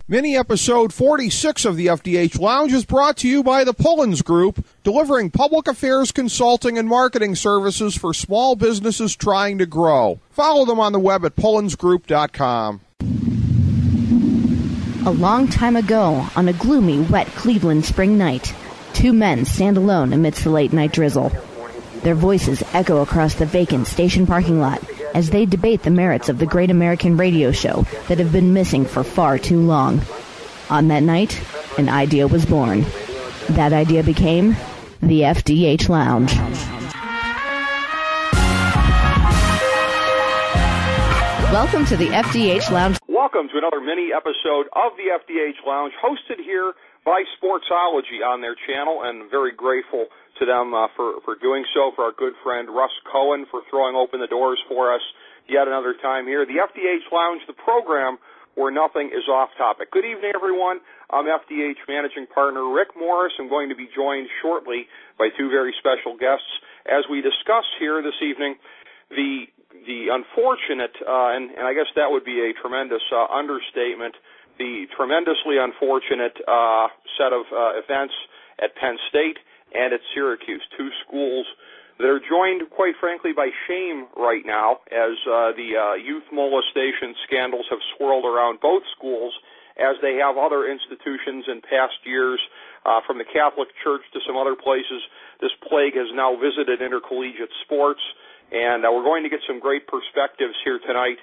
Mini episode 46 of the FDH Lounge is brought to you by the Pullins Group, delivering public affairs consulting and marketing services for small businesses trying to grow. Follow them on the web at pullinsgroup.com. A long time ago, on a gloomy, wet Cleveland spring night, two men stand alone amidst the late-night drizzle. Their voices echo across the vacant station parking lot as they debate the merits of the great American radio show that have been missing for far too long. On that night, an idea was born. That idea became the FDH Lounge. Welcome to the FDH Lounge. Welcome to another mini episode of the FDH Lounge, hosted here by Sportsology on their channel, and very grateful to them for doing so, for our good friend Russ Cohen for throwing open the doors for us yet another time here. The FDH Lounge, the program where nothing is off topic. Good evening, everyone. I'm FDH Managing Partner Rick Morris. I'm going to be joined shortly by two very special guests as we discuss here this evening the unfortunate, and I guess that would be a tremendous understatement, the tremendously unfortunate set of events at Penn State and at Syracuse, two schools that are joined, quite frankly, by shame right now as the youth molestation scandals have swirled around both schools, as they have other institutions in past years, from the Catholic Church to some other places. This plague has now visited intercollegiate sports, and we're going to get some great perspectives here tonight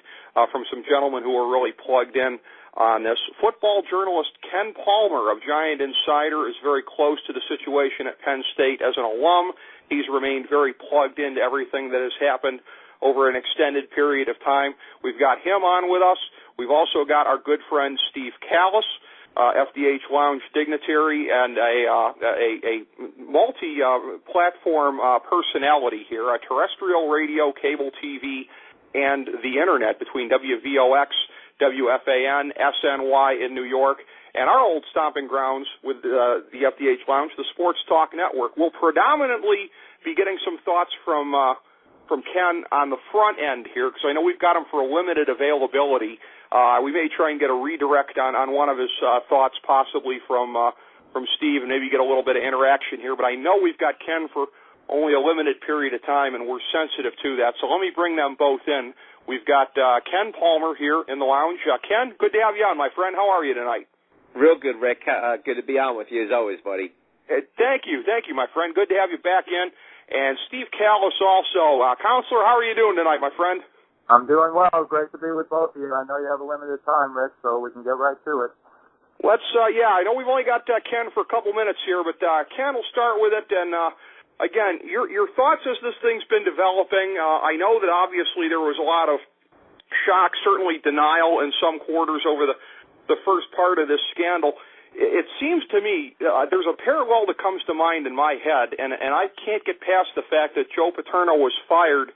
from some gentlemen who are really plugged in on this. Football journalist Ken Palmer of Giant Insider is very close to the situation at Penn State as an alum. He's remained very plugged into everything that has happened over an extended period of time. We've got him on with us. We've also got our good friend Steve Kallas, FDH Lounge dignitary and a multi-platform personality here, a terrestrial radio, cable TV, and the Internet between WVOX, WFAN, SNY in New York, and our old stomping grounds with the FDH Lounge, the Sports Talk Network. We'll predominantly be getting some thoughts from Ken on the front end here, because I know we've got him for a limited availability. We may try and get a redirect on one of his thoughts, possibly from Steve, and maybe get a little bit of interaction here. But I know we've got Ken for only a limited period of time, and we're sensitive to that. So let me bring them both in. We've got Ken Palmer here in the lounge. Ken, good to have you on, my friend. How are you tonight? Real good, Rick. Good to be on with you as always, buddy. Thank you, my friend. Good to have you back in. And Steve Kallas also. Counselor, how are you doing tonight, my friend? I'm doing well. Great to be with both of you. I know you have a limited time, Rick, so we can get right to it. Let's, I know we've only got Ken for a couple minutes here, but Ken will start with it. And again, your thoughts as this thing's been developing. I know that obviously there was a lot of shock, certainly denial in some quarters over the first part of this scandal. It seems to me there's a parallel that comes to mind in my head, and I can't get past the fact that Joe Paterno was fired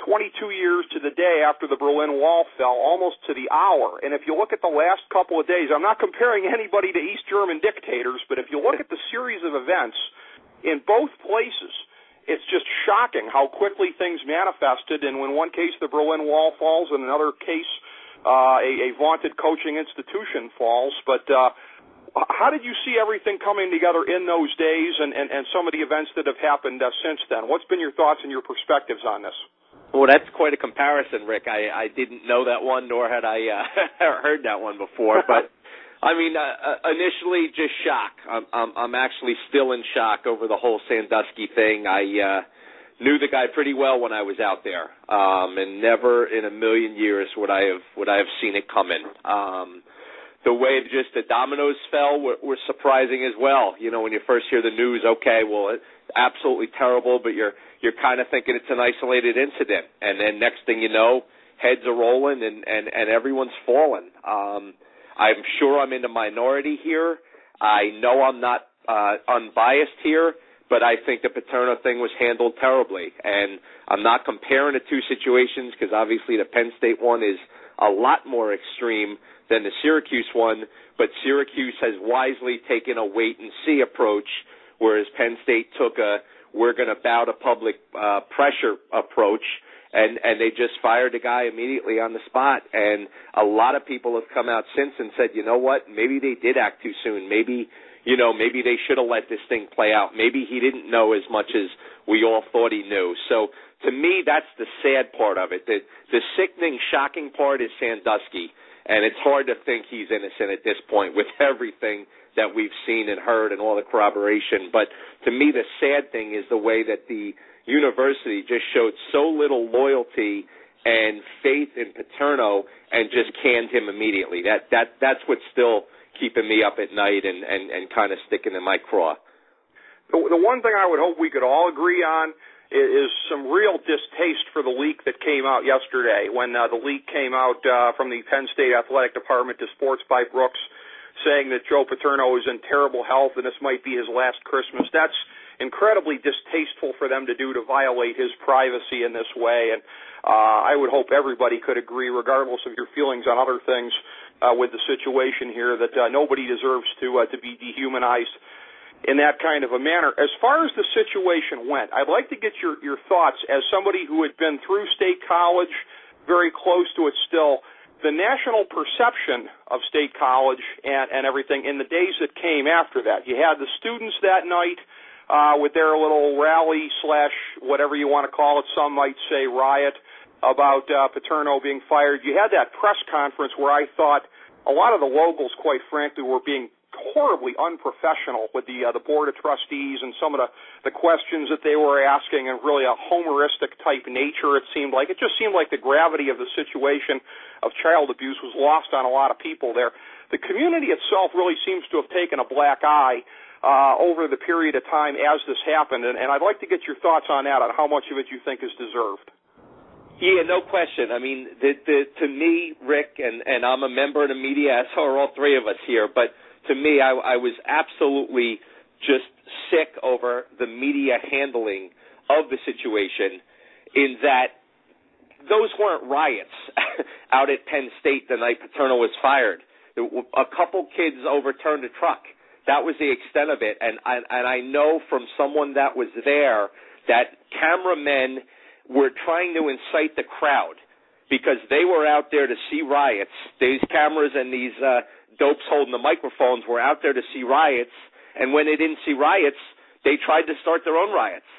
22 years to the day after the Berlin Wall fell, almost to the hour. And if you look at the last couple of days, I'm not comparing anybody to East German dictators, but if you look at the series of events in both places, it's just shocking how quickly things manifested. And in one case, the Berlin Wall falls, in another case, a vaunted coaching institution falls. But how did you see everything coming together in those days and some of the events that have happened since then? What's been your thoughts and your perspectives on this? Well, that's quite a comparison, Rick. I didn't know that one, nor had I heard that one before. But, I mean, initially just shock. I'm actually still in shock over the whole Sandusky thing. I knew the guy pretty well when I was out there, and never in a million years would I have seen it coming. The way just the dominoes fell were surprising as well. You know, when you first hear the news, okay, well, it's absolutely terrible, but you're kind of thinking it's an isolated incident. And then next thing you know, heads are rolling and everyone's falling. I'm sure I'm in the minority here. I know I'm not unbiased here, but I think the Paterno thing was handled terribly. And I'm not comparing the two situations because obviously the Penn State one is a lot more extreme than the Syracuse one, but Syracuse has wisely taken a wait-and-see approach, whereas Penn State took a we're going to bow to public pressure approach, And they just fired the guy immediately on the spot. And a lot of people have come out since and said, you know what, maybe they did act too soon. Maybe they should have let this thing play out. Maybe he didn't know as much as we all thought he knew. So to me, that's the sad part of it. The sickening, shocking part is Sandusky. And it's hard to think he's innocent at this point with everything that we've seen and heard and all the corroboration. But to me, the sad thing is the way that the university just showed so little loyalty and faith in Paterno and just canned him immediately. That's what's still keeping me up at night and kind of sticking in my craw. The one thing I would hope we could all agree on is some real distaste for the leak that came out yesterday when the leak came out from the Penn State Athletic Department to Sports by Brooks saying that Joe Paterno is in terrible health and this might be his last Christmas. That's incredibly distasteful for them to do, to violate his privacy in this way. And I would hope everybody could agree, regardless of your feelings on other things with the situation here, that nobody deserves to be dehumanized in that kind of a manner. As far as the situation went, I'd like to get your thoughts as somebody who had been through State College, very close to it still, the national perception of State College and everything in the days that came after that. You had the students that night with their little rally / whatever you want to call it, some might say riot, about Paterno being fired. You had that press conference where I thought a lot of the locals, quite frankly, were being horribly unprofessional with the Board of Trustees and some of the questions that they were asking, and really a Homeristic type nature, it seemed like. It just seemed like the gravity of the situation of child abuse was lost on a lot of people there. The community itself really seems to have taken a black eye over the period of time as this happened, and I'd like to get your thoughts on that, on how much of it you think is deserved. Yeah, no question. I mean, to me, Rick, and I'm a member of the media, as are all three of us here, but to me, I was absolutely just sick over the media handling of the situation, in that those weren't riots out at Penn State the night Paterno was fired. A couple kids overturned a truck. That was the extent of it. And I know from someone that was there that cameramen were trying to incite the crowd because they were out there to see riots. These cameras and these dopes holding the microphones were out there to see riots, and when they didn't see riots, they tried to start their own riots.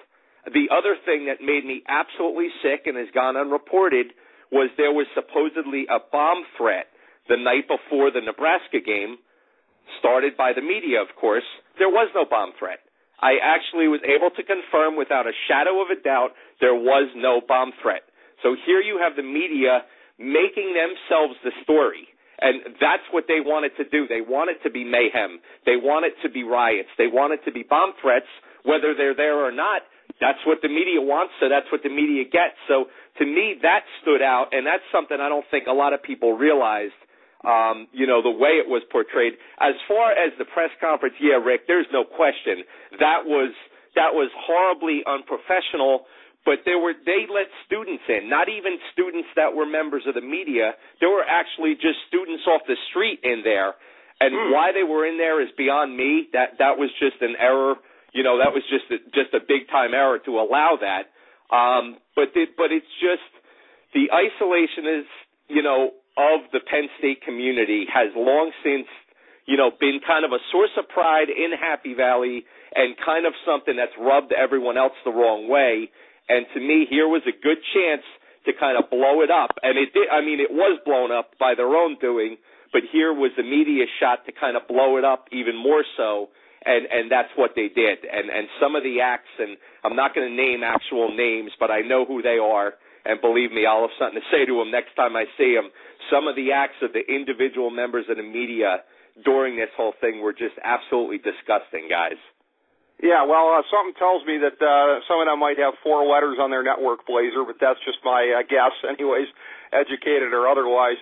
The other thing that made me absolutely sick and has gone unreported was there was supposedly a bomb threat the night before the Nebraska game, started by the media, of course. There was no bomb threat. I actually was able to confirm without a shadow of a doubt there was no bomb threat. So here you have the media making themselves the story. And that's what they wanted to do. They want it to be mayhem. They want it to be riots. They want it to be bomb threats, whether they're there or not. That's what the media wants, so that's what the media gets. So to me, that stood out, and that's something I don't think a lot of people realized, the way it was portrayed. As far as the press conference, yeah, Rick, there's no question. That was horribly unprofessional. But they let students in, not even students that were members of the media. There were actually just students off the street in there. And why they were in there is beyond me. That was just an error. That was just a big-time error to allow that. But it's just the isolation of the Penn State community has long since, been kind of a source of pride in Happy Valley and kind of something that's rubbed everyone else the wrong way. And to me, here was a good chance to kind of blow it up. And it did. I mean, it was blown up by their own doing, but here was the media shot to kind of blow it up even more so. And that's what they did. And some of the acts, and I'm not going to name actual names, but I know who they are. And believe me, I'll have something to say to them next time I see them. Some of the acts of the individual members of the media during this whole thing were just absolutely disgusting, guys. Yeah, well, something tells me that some of them might have 4 letters on their network blazer, but that's just my guess anyways, educated or otherwise.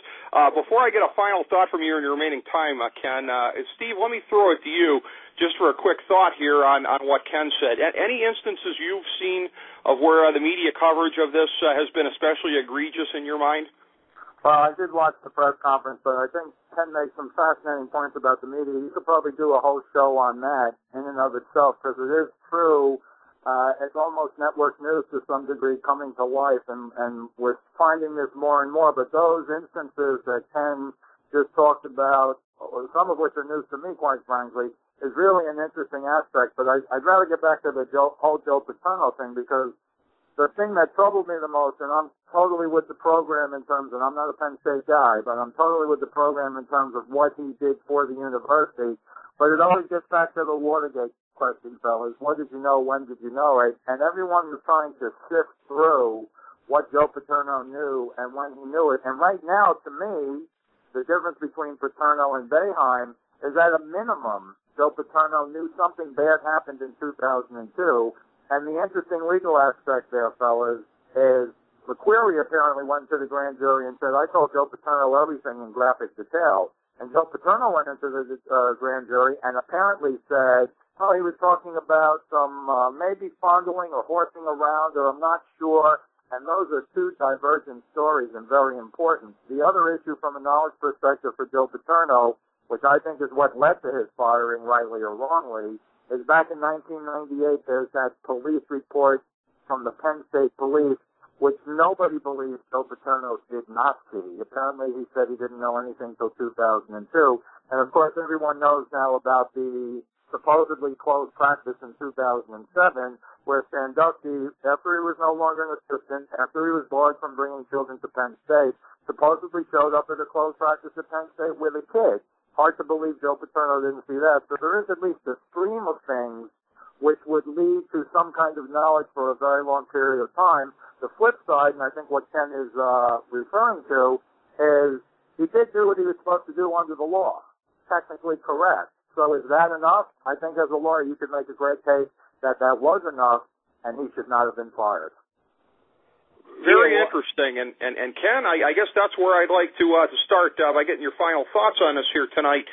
Before I get a final thought from you in your remaining time, Ken, Steve, let me throw it to you just for a quick thought here on what Ken said. Any instances you've seen of where the media coverage of this has been especially egregious in your mind? Well, I did watch the press conference, but I think Ken makes some fascinating points about the media. You could probably do a whole show on that in and of itself, because it is true It's almost network news to some degree coming to life, and we're finding this more and more. But those instances that Ken just talked about, or some of which are news to me, quite frankly, is really an interesting aspect. But I'd rather get back to the whole Joe Paterno thing, because the thing that troubled me the most, and I'm totally with the program in terms of, I'm not a Penn State guy, but I'm totally with the program in terms of what he did for the university. But it always gets back to the Watergate question, fellas. What did you know? When did you know it? And everyone was trying to sift through what Joe Paterno knew and when he knew it. And right now, to me, the difference between Paterno and Boeheim is at a minimum, Joe Paterno knew something bad happened in 2002. And the interesting legal aspect there, fellas, is McQuarrie apparently went to the grand jury and said, I told Joe Paterno everything in graphic detail. And Joe Paterno went into the grand jury and apparently said, oh, he was talking about some maybe fondling or horsing around, or I'm not sure. And those are two divergent stories and very important. The other issue from a knowledge perspective for Joe Paterno, which I think is what led to his firing, rightly or wrongly, is back in 1998, there's that police report from the Penn State Police, which nobody believes Joe Paterno did not see. Apparently he said he didn't know anything until 2002. And of course everyone knows now about the supposedly closed practice in 2007, where Sandusky, after he was no longer an assistant, after he was barred from bringing children to Penn State, supposedly showed up at a closed practice at Penn State with a kid. Hard to believe Joe Paterno didn't see that. So there is at least a stream of things which would lead to some kind of knowledge for a very long period of time. The flip side, and I think what Ken is referring to, is he did do what he was supposed to do under the law. Technically correct. So is that enough? I think as a lawyer you could make a great case that that was enough and he should not have been fired. Very interesting. And Ken, I guess that's where I'd like to start by getting your final thoughts on this here tonight.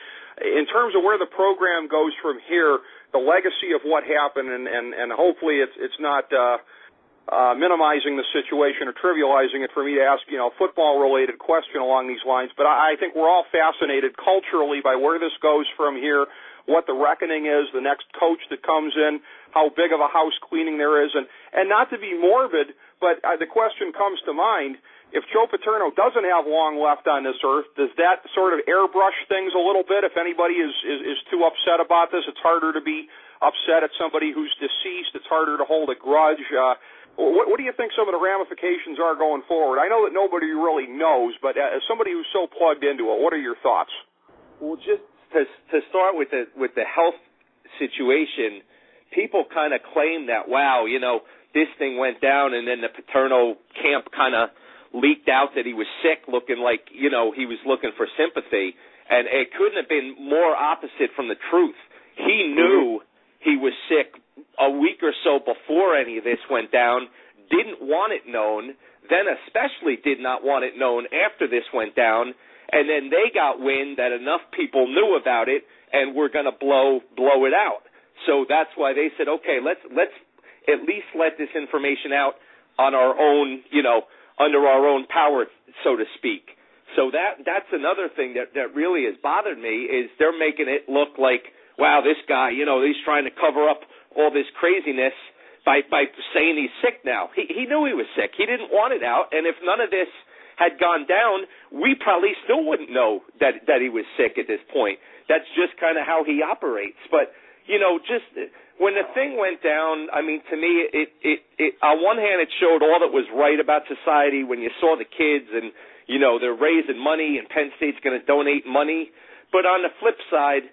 In terms of where the program goes from here, the legacy of what happened, and hopefully it's not minimizing the situation or trivializing it for me to ask, a football-related question along these lines. But I think we're all fascinated culturally by where this goes from here, what the reckoning is, the next coach that comes in, how big of a house cleaning there is. And not to be morbid, but the question comes to mind, if Joe Paterno doesn't have long left on this earth, does that sort of airbrush things a little bit? If anybody is too upset about this, it's harder to be upset at somebody who's deceased. It's harder to hold a grudge. What do you think some of the ramifications are going forward? I know that nobody really knows, but as somebody who's so plugged into it, what are your thoughts? Well, just to start with the health situation, people kind of claim that, wow, this thing went down, and then the Paterno camp kind of leaked out that he was sick, looking like, he was looking for sympathy. And it couldn't have been more opposite from the truth. He knew he was sick a week or so before any of this went down, didn't want it known, then especially did not want it known after this went down, and then they got wind that enough people knew about it and were going to blow it out. So that's why they said, okay, let's at least let this information out on our own, under our own power, so to speak. So that's another thing that really has bothered me, is they're making it look like, wow, this guy, he's trying to cover up all this craziness by saying he's sick now. He knew he was sick. He didn't want it out, and if none of this had gone down, we probably still wouldn't know that he was sick at this point. That's just kind of how he operates. But, just when the thing went down, I mean, to me, it on one hand, it showed all that was right about society when you saw the kids and, they're raising money and Penn State's going to donate money. But on the flip side,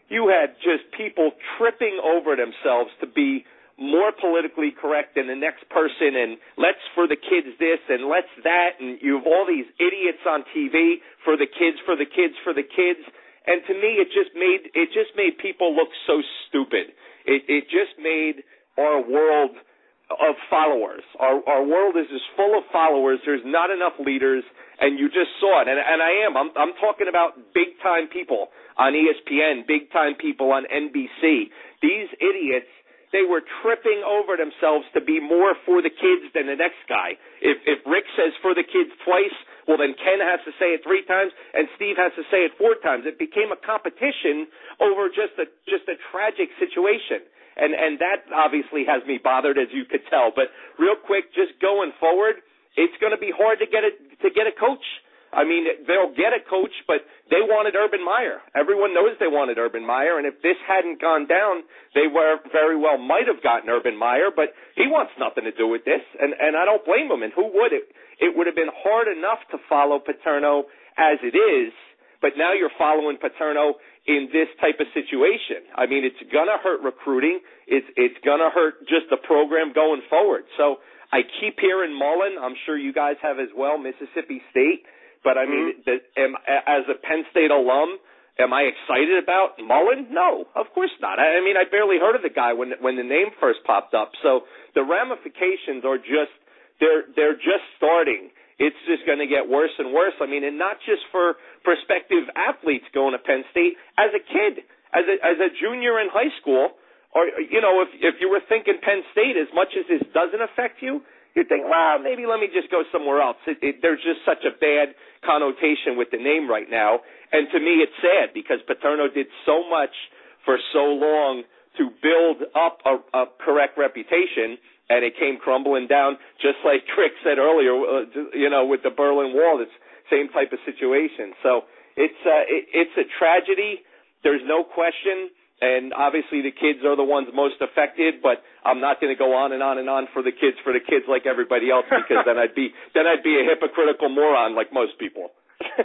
you had just people tripping over themselves to be more politically correct than the next person, and let's for the kids this and let's that, and you have all these idiots on TV for the kids. And to me, it just made people look so stupid. It just made our world of followers. Our world is just full of followers. There's not enough leaders, and you just saw it. And I'm talking about big time people on ESPN, big time people on NBC. These idiots, they were tripping over themselves to be more for the kids than the next guy. If Rick says for the kids twice, well, then Ken has to say it 3 times, and Steve has to say it 4 times. It became a competition over just a tragic situation. And that obviously has me bothered, as you could tell. But real quick, just going forward, it's going to be hard to get a coach. I mean, they'll get a coach, but they wanted Urban Meyer. Everyone knows they wanted Urban Meyer, and if this hadn't gone down, they very well might have gotten Urban Meyer, but he wants nothing to do with this, and I don't blame him, and who would? It would have been hard enough to follow Paterno as it is, but now you're following Paterno in this type of situation. I mean, it's going to hurt recruiting. It's going to hurt just the program going forward. So I keep hearing Mullen. I'm sure you guys have as well, Mississippi State. But, I mean, as a Penn State alum, am I excited about Mullen? No, of course not. I mean, I barely heard of the guy when the name first popped up. So the ramifications are just they're just starting. It's just going to get worse and worse. I mean, and not just for prospective athletes going to Penn State. As a kid, as a junior in high school, or, you know, if you were thinking Penn State, as much as this doesn't affect you, you think, well, maybe let me just go somewhere else. There's just such a bad connotation with the name right now. And to me, it's sad because Paterno did so much for so long to build up a correct reputation, and it came crumbling down, just like Crick said earlier, you know, with the Berlin Wall. It's same type of situation. So it's a tragedy. There's no question. And obviously the kids are the ones most affected, but I'm not going to go on and on and on for the kids like everybody else, because then I'd be a hypocritical moron like most people.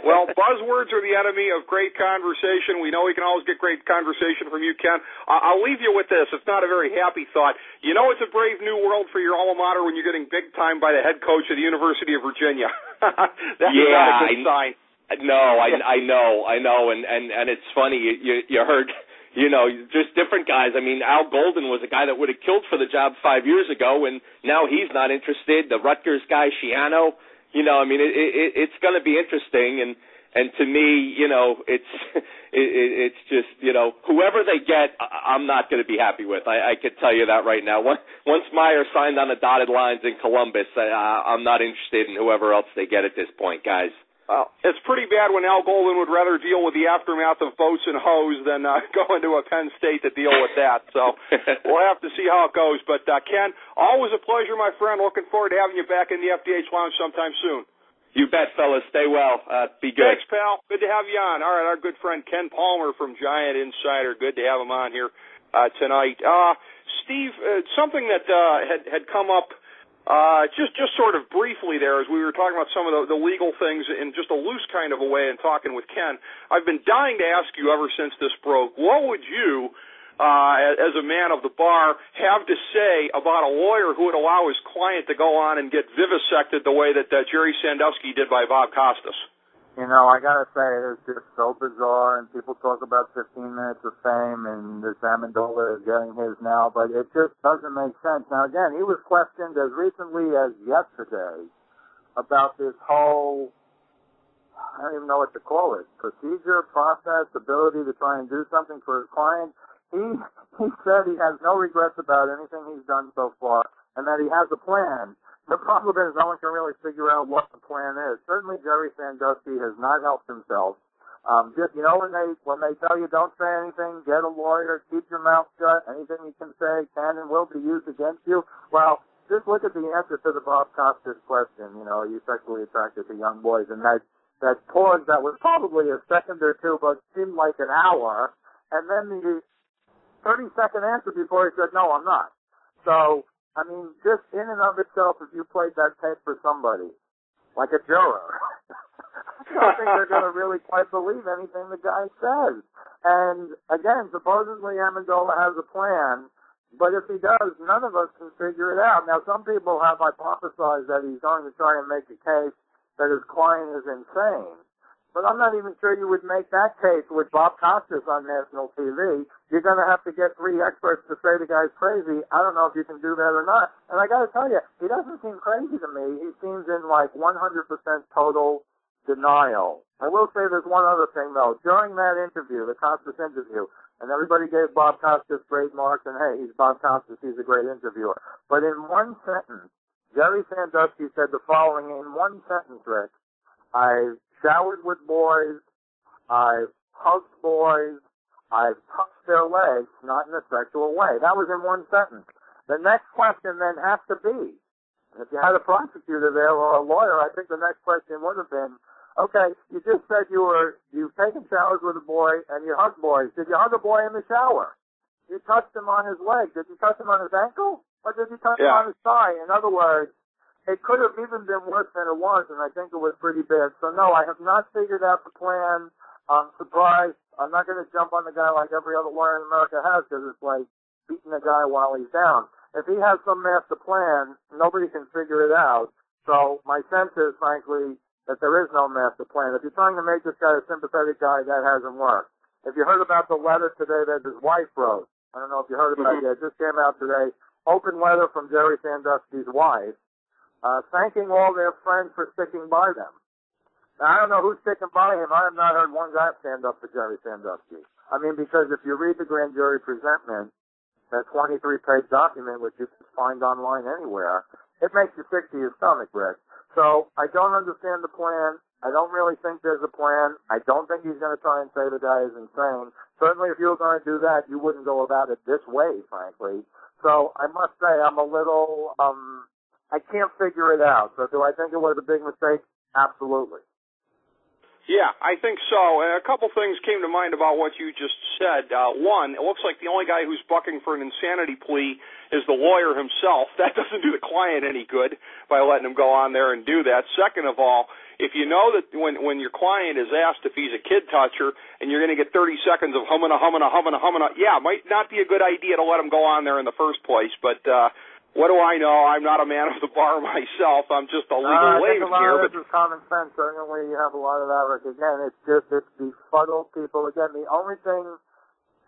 Well, buzzwords are the enemy of great conversation. We know we can always get great conversation from you, Ken. I'll leave you with this. It's not a very happy thought. You know, it's a brave new world for your alma mater when you're getting big time by the head coach of the University of Virginia. That's not a good sign. No, I know, and it's funny. You heard. You know, just different guys. I mean, Al Golden was a guy that would have killed for the job 5 years ago, and now he's not interested. The Rutgers guy, Schiano, you know, I mean, it's going to be interesting. And to me, you know, it's just, you know, whoever they get, I'm not going to be happy with. I could tell you that right now. Once Meyer signed on the dotted lines in Columbus, I'm not interested in whoever else they get at this point, guys. Well, it's pretty bad when Al Golden would rather deal with the aftermath of boats and hose than go into a Penn State to deal with that. So we'll have to see how it goes. But, Ken, always a pleasure, my friend. Looking forward to having you back in the FDH Lounge sometime soon. You bet, fellas. Stay well. Be good. Thanks, pal. Good to have you on. All right, our good friend Ken Palmer from Giant Insider. Good to have him on here tonight. Steve, something that had come up just sort of briefly there as we were talking about some of the legal things in just a loose kind of a way and talking with Ken. I've been dying to ask you ever since this broke, what would you, as a man of the bar, have to say about a lawyer who would allow his client to go on and get vivisected the way that Jerry Sandusky did by Bob Costas? You know, I gotta say, it's just so bizarre, and people talk about 15 minutes of fame, and this Amendola is getting his now, but it just doesn't make sense. Now, again, he was questioned as recently as yesterday about this whole, I don't even know what to call it, procedure, process, ability to try and do something for his client. He said he has no regrets about anything he's done so far, and that he has a plan. The problem is no one can really figure out what the plan is. Certainly Jerry Sandusky has not helped himself. Just, you know, when they tell you don't say anything, get a lawyer, keep your mouth shut, anything you can say can and will be used against you. Well, just look at the answer to the Bob Costas question, you know, are you sexually attracted to young boys? And that pause that was probably a second or two, but seemed like an hour. And then the 30-second answer before he said, no, I'm not. So, I mean, just in and of itself, if you played that tape for somebody, like a juror, I don't think they're going to really quite believe anything the guy says. And, again, supposedly Amendola has a plan, but if he does, none of us can figure it out. Now, some people have hypothesized that he's going to try and make a case that his client is insane. But I'm not even sure you would make that case with Bob Costas on national TV. You're going to have to get 3 experts to say the guy's crazy. I don't know if you can do that or not. And I got to tell you, he doesn't seem crazy to me. He seems in like 100% total denial. I will say there's one other thing, though. During that interview, the Costas interview, and everybody gave Bob Costas great marks, and hey, he's Bob Costas, he's a great interviewer. But in one sentence, Jerry Sandusky said the following in one sentence, Rick. I've showered with boys, I've hugged boys, I've touched their legs, not in a sexual way. That was in one sentence. The next question then has to be, if you had a prosecutor there or a lawyer, I think the next question would have been, okay, you just said you've taken showers with a boy and you hug boys. Did you hug a boy in the shower? You touched him on his leg. Did you touch him on his ankle? Or did you touch him on his thigh? In other words, it could have even been worse than it was, and I think it was pretty bad. So, no, I have not figured out the plan. I'm surprised. I'm not going to jump on the guy like every other lawyer in America has, because it's like beating a guy while he's down. If he has some master plan, nobody can figure it out. So my sense is, frankly, that there is no master plan. If you're trying to make this guy a sympathetic guy, that hasn't worked. If you heard about the letter today that his wife wrote, I don't know if you heard about it yet, it just came out today, open letter from Jerry Sandusky's wife, thanking all their friends for sticking by them. Now, I don't know who's sticking by him. I have not heard one guy stand up for Jerry Sandusky. I mean, because if you read the grand jury presentment, that 23-page document, which you can find online anywhere, it makes you sick to your stomach, Rick. So I don't understand the plan. I don't really think there's a plan. I don't think he's going to try and say the guy is insane. Certainly if you were going to do that, you wouldn't go about it this way, frankly. So I must say I'm a little, I can't figure it out. So do I think it was a big mistake? Absolutely. Yeah, I think so. And a couple things came to mind about what you just said. One, it looks like the only guy who's bucking for an insanity plea is the lawyer himself. That doesn't do the client any good by letting him go on there and do that. Second of all, if you know that when your client is asked if he's a kid toucher and you're going to get 30 seconds of humming, yeah, it might not be a good idea to let him go on there in the first place. But what do I know? I'm not a man of the bar myself. I'm just a legal layman here. I think a lot of this is common sense. Certainly you have a lot of that, Rick. Again, it's befuddled people. Again, the only thing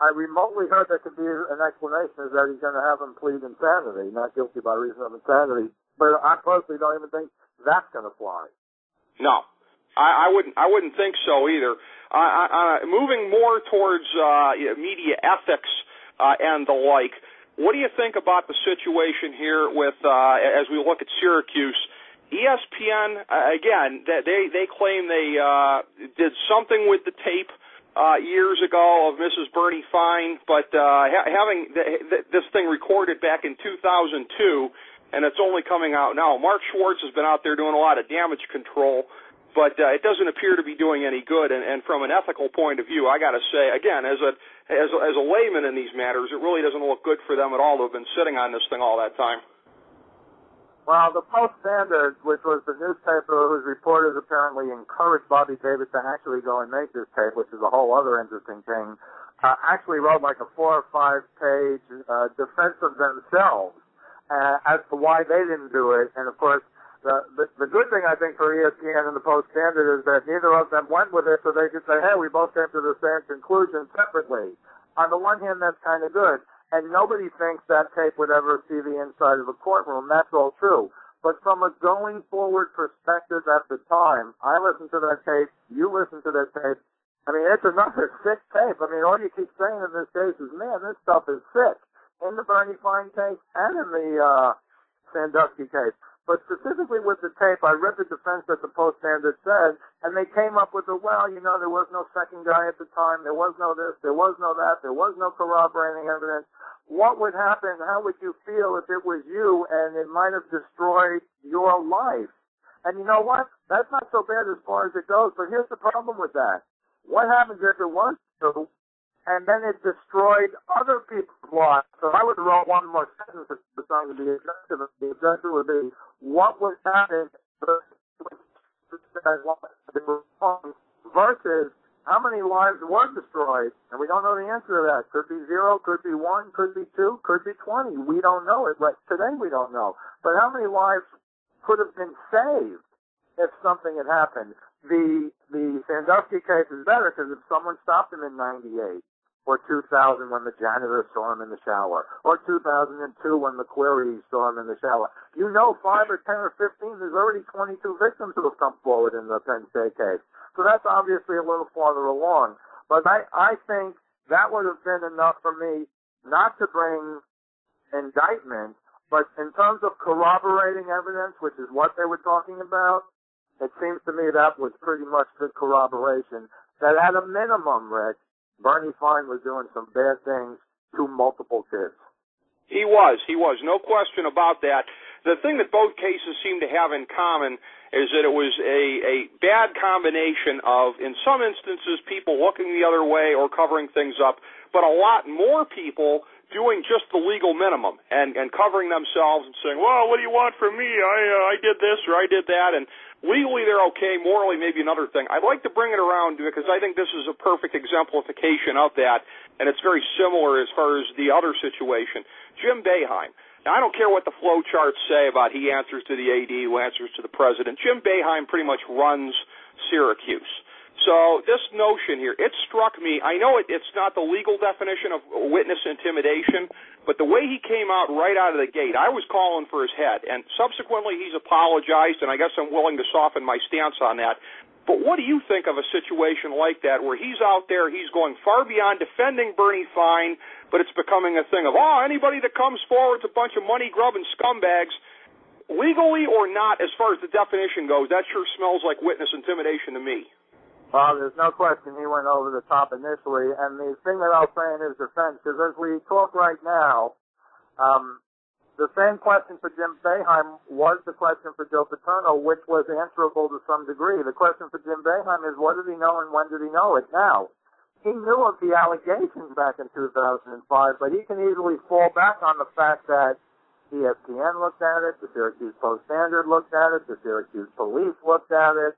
I remotely heard that could be an explanation is that he's going to have him plead insanity, not guilty by reason of insanity. But I personally don't even think that's going to fly. No, I wouldn't think so either. Moving more towards media ethics and the like, what do you think about the situation here with as we look at Syracuse? ESPN, again, they claim they did something with the tape years ago of Mrs. Bernie Fine, but having this thing recorded back in 2002, and it's only coming out now. Mark Schwartz has been out there doing a lot of damage control, but it doesn't appear to be doing any good. And from an ethical point of view, I got to say, again, as a layman in these matters, it really doesn't look good for them at all to have been sitting on this thing all that time. Well, the Post-Standard, which was the newspaper whose reporters apparently encouraged Bobby Davis to actually go and make this tape, which is a whole other interesting thing, actually wrote like a 4 or 5 page defense of themselves as to why they didn't do it. And of course, the good thing, I think, for ESPN and the Post-Standard is that neither of them went with it, so they could say, hey, we both came to the same conclusion separately. On the one hand, that's kind of good. And nobody thinks that tape would ever see the inside of a courtroom. That's all true. But from a going-forward perspective at the time, I listened to that tape, you listened to that tape. I mean, it's another sick tape. I mean, all you keep saying in this case is, man, this stuff is sick. In the Bernie Fine case and in the Sandusky case. But specifically with the tape, I read the defense that the Post-Standard said, and they came up with there was no second guy at the time, there was no this, there was no that, there was no corroborating evidence. What would happen, how would you feel if it was you and it might have destroyed your life? And you know what? That's not so bad as far as it goes, but here's the problem with that. What happens if it was true, and then it destroyed other people's lives? So I would write one more sentence if the song would be objective. The objective would be, what would happen versus how many lives were destroyed? And we don't know the answer to that. Could be 0, could be 1, could be 2, could be 20. We don't know it. Like today we don't know. But how many lives could have been saved if something had happened? The Sandusky case is better because if someone stopped him in 98, or 2000 when the janitor saw him in the shower, or 2002 when the query saw him in the shower, 5 or 10 or 15, there's already 22 victims who have come forward in the Penn State case. So that's obviously a little farther along. But I think that would have been enough for me not to bring indictment, but in terms of corroborating evidence, which is what they were talking about, it seems to me that was pretty much the corroboration. That at a minimum, Rick, Bernie Fine was doing some bad things to multiple kids. He was, no question about that. The thing that both cases seem to have in common is that it was a bad combination of, in some instances, people looking the other way or covering things up, but a lot more people doing just the legal minimum and covering themselves and saying, well, what do you want from me? I did this or I did that, and legally they're okay, morally maybe another thing. I'd like to bring it around because I think this is a perfect exemplification of that, and it's very similar as far as the other situation. Jim Boeheim. Now, I don't care what the flow charts say about he answers to the AD, who answers to the president. Jim Boeheim pretty much runs Syracuse. So this notion here, it struck me. I know it's not the legal definition of witness intimidation, but the way he came out right out of the gate, I was calling for his head. And subsequently he's apologized, and I guess I'm willing to soften my stance on that. But what do you think of a situation like that where he's out there, he's going far beyond defending Bernie Fine, but it's becoming a thing of, anybody that comes forward's a bunch of money-grubbing scumbags. Legally or not, as far as the definition goes, that sure smells like witness intimidation to me. Well, there's no question he went over the top initially, and the thing that I'll say in his defense, because as we talk right now, the same question for Jim Boeheim was the question for Joe Paterno, which was answerable to some degree. The question for Jim Boeheim is, what did he know and when did he know it? Now, he knew of the allegations back in 2005, but he can easily fall back on the fact that ESPN looked at it, the Syracuse Post-Standard looked at it, the Syracuse Police looked at it,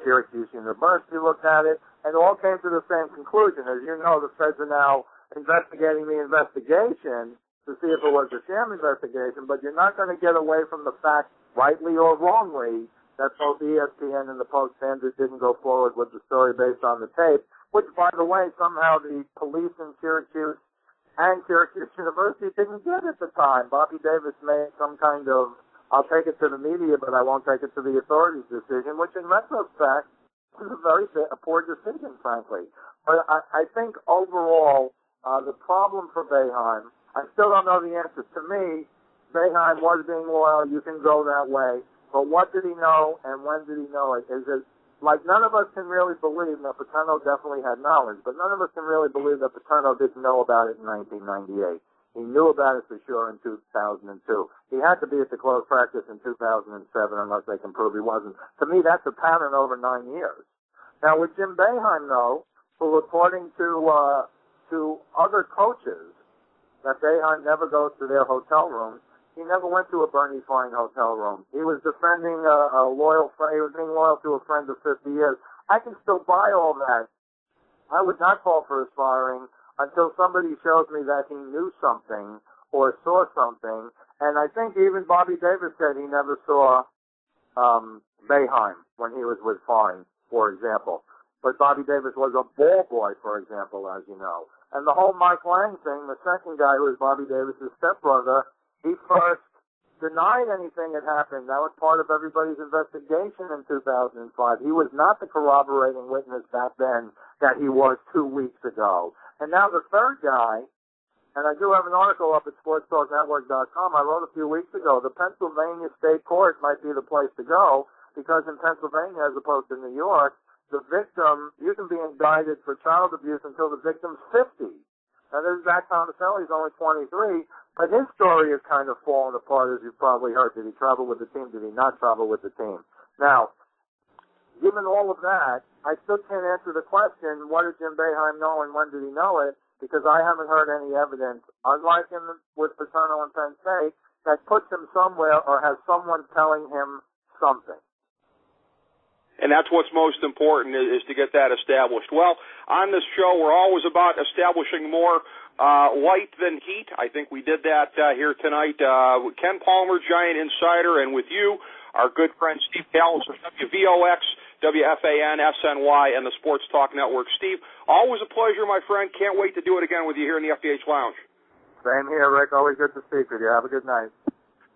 Syracuse University looked at it, and all came to the same conclusion. As you know, the feds are now investigating the investigation to see if it was a sham investigation, but you're not going to get away from the fact, rightly or wrongly, that both ESPN and the Post-Standard didn't go forward with the story based on the tape, which, by the way, somehow the police in Syracuse and Syracuse University didn't get at the time. Bobby Davis made some kind of, I'll take it to the media, but I won't take it to the authorities decision, which in retrospect was a poor decision, frankly. But I think overall, the problem for Boeheim, I still don't know the answer. To me, Boeheim was being loyal. You can go that way. But what did he know and when did he know it? Is it like none of us can really believe that Paterno definitely had knowledge, but none of us can really believe that Paterno didn't know about it in 1998. He knew about it for sure in 2002. He had to be at the close practice in 2007 unless they can prove he wasn't. To me, that's a pattern over 9 years. Now, with Jim Boeheim, though, who according to other coaches, that Boeheim never goes to their hotel room. He never went to a Bernie Fine hotel room. He was defending a loyal friend. He was being loyal to a friend of 50 years. I can still buy all that. I would not call for his firing until somebody shows me that he knew something or saw something. And I think even Bobby Davis said he never saw Boeheim when he was with Fine, for example. But Bobby Davis was a ball boy, for example, as you know. And the whole Mike Lang thing, the second guy who was Bobby Davis' stepbrother, he first denied anything had happened. That was part of everybody's investigation in 2005. He was not the corroborating witness back then that he was 2 weeks ago. And now the third guy, and I do have an article up at sportstalknetwork.com. I wrote a few weeks ago, the Pennsylvania State Court might be the place to go because in Pennsylvania, as opposed to New York, the victim, you can be indicted for child abuse until the victim's 50. Now, this is Zach Tomaselli, he's only 23, but his story is kind of falling apart, as you've probably heard. Did he travel with the team? Did he not travel with the team? Now, given all of that, I still can't answer the question, what did Jim Boeheim know and when did he know it? Because I haven't heard any evidence, unlike with Paterno and Penn State, that puts him somewhere or has someone telling him something. And that's what's most important is to get that established. Well, on this show, we're always about establishing more light than heat. I think we did that here tonight. With Ken Palmer, Giant Insider, and with you, our good friend Steve Kallas of WVOX, WFAN, SNY, and the Sports Talk Network. Steve, always a pleasure, my friend. Can't wait to do it again with you here in the FDH Lounge. Same here, Rick. Always good to speak with you. Have a good night.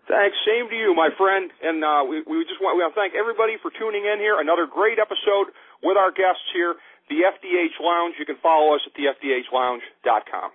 Thanks. Same to you, my friend. And we want to thank everybody for tuning in here. Another great episode with our guests here, the FDH Lounge. You can follow us at thefdhlounge.com.